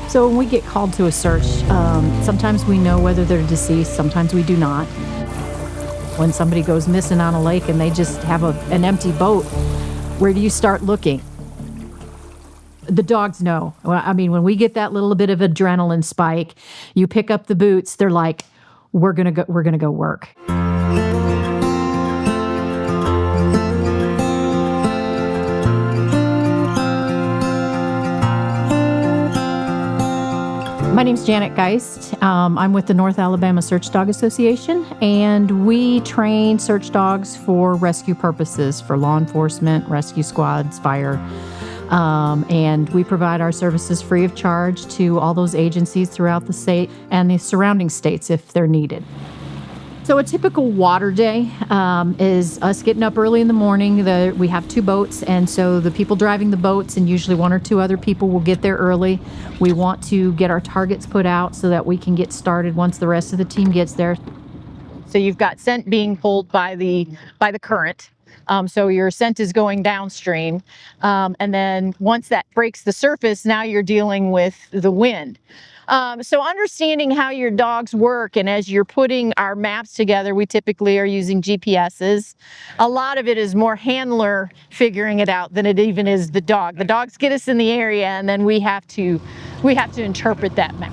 So when we get called to a search, sometimes we know whether they're deceased, sometimes we do not. When somebody goes missing on a lake and they just have an empty boat, where do you start looking? The dogs know. I mean, when we get that little bit of adrenaline spike, you pick up the boots, they're like, we're gonna go work. My name's Janet Geist. I'm with the North Alabama Search Dog Association, and we train search dogs for rescue purposes, for law enforcement, rescue squads, fire. And we provide our services free of charge to all those agencies throughout the state and the surrounding states if they're needed. So a typical water day is us getting up early in the morning. We have 2 boats, and so the people driving the boats and usually 1 or 2 other people will get there early. We want to get our targets put out so that we can get started once the rest of the team gets there. So you've got scent being pulled by the current. So your scent is going downstream. And then once that breaks the surface, now you're dealing with the wind. So understanding how your dogs work, and as you're putting our maps together, we typically are using GPSs. A lot of it is more handler figuring it out than it even is the dog. The dogs get us in the area, and then we have to interpret that map.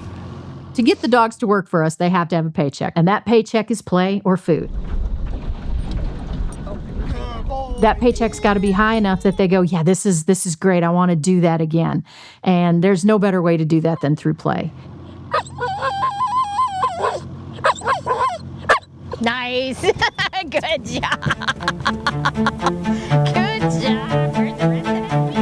To get the dogs to work for us, they have to have a paycheck, and that paycheck is play or food. That paycheck's got to be high enough that they go, yeah, this is great. I want to do that again. And there's no better way to do that than through play. Nice. Good job. Good job. Where's the rest of that?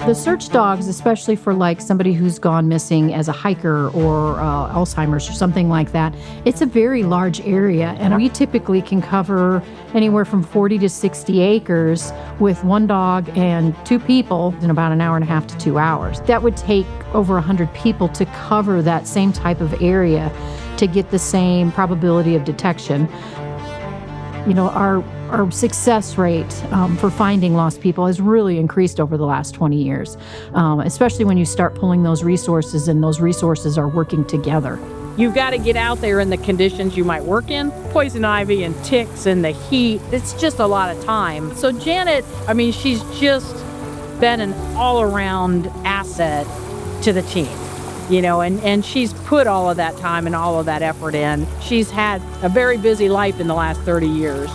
The search dogs, especially for like somebody who's gone missing as a hiker or Alzheimer's or something like that, it's a very large area, and we typically can cover anywhere from 40 to 60 acres with 1 dog and 2 people in about an hour and a half to 2 hours. That would take over 100 people to cover that same type of area to get the same probability of detection. You know, our success rate for finding lost people has really increased over the last 20 years, especially when you start pulling those resources and those resources are working together. You've got to get out there in the conditions you might work in. Poison ivy and ticks and the heat, it's just a lot of time. So Janet, I mean, she's just been an all-around asset to the team. You know, and she's put all of that time and all of that effort in. She's had a very busy life in the last 30 years,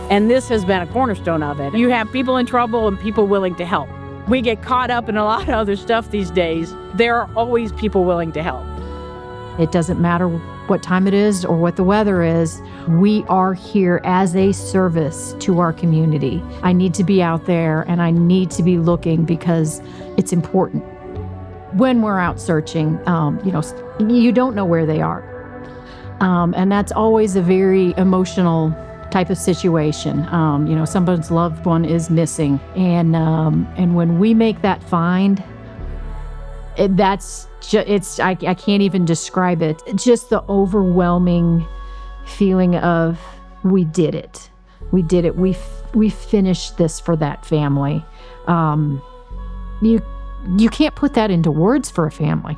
and this has been a cornerstone of it. You have people in trouble and people willing to help. We get caught up in a lot of other stuff these days. There are always people willing to help. It doesn't matter what time it is or what the weather is. We are here as a service to our community. I need to be out there, and I need to be looking because it's important. When we're out searching, you don't know where they are. And that's always a very emotional type of situation. Someone's loved one is missing. And when we make that find, I can't even describe it. Just the overwhelming feeling of, we did it. We did it. We finished this for that family. You can't put that into words for a family.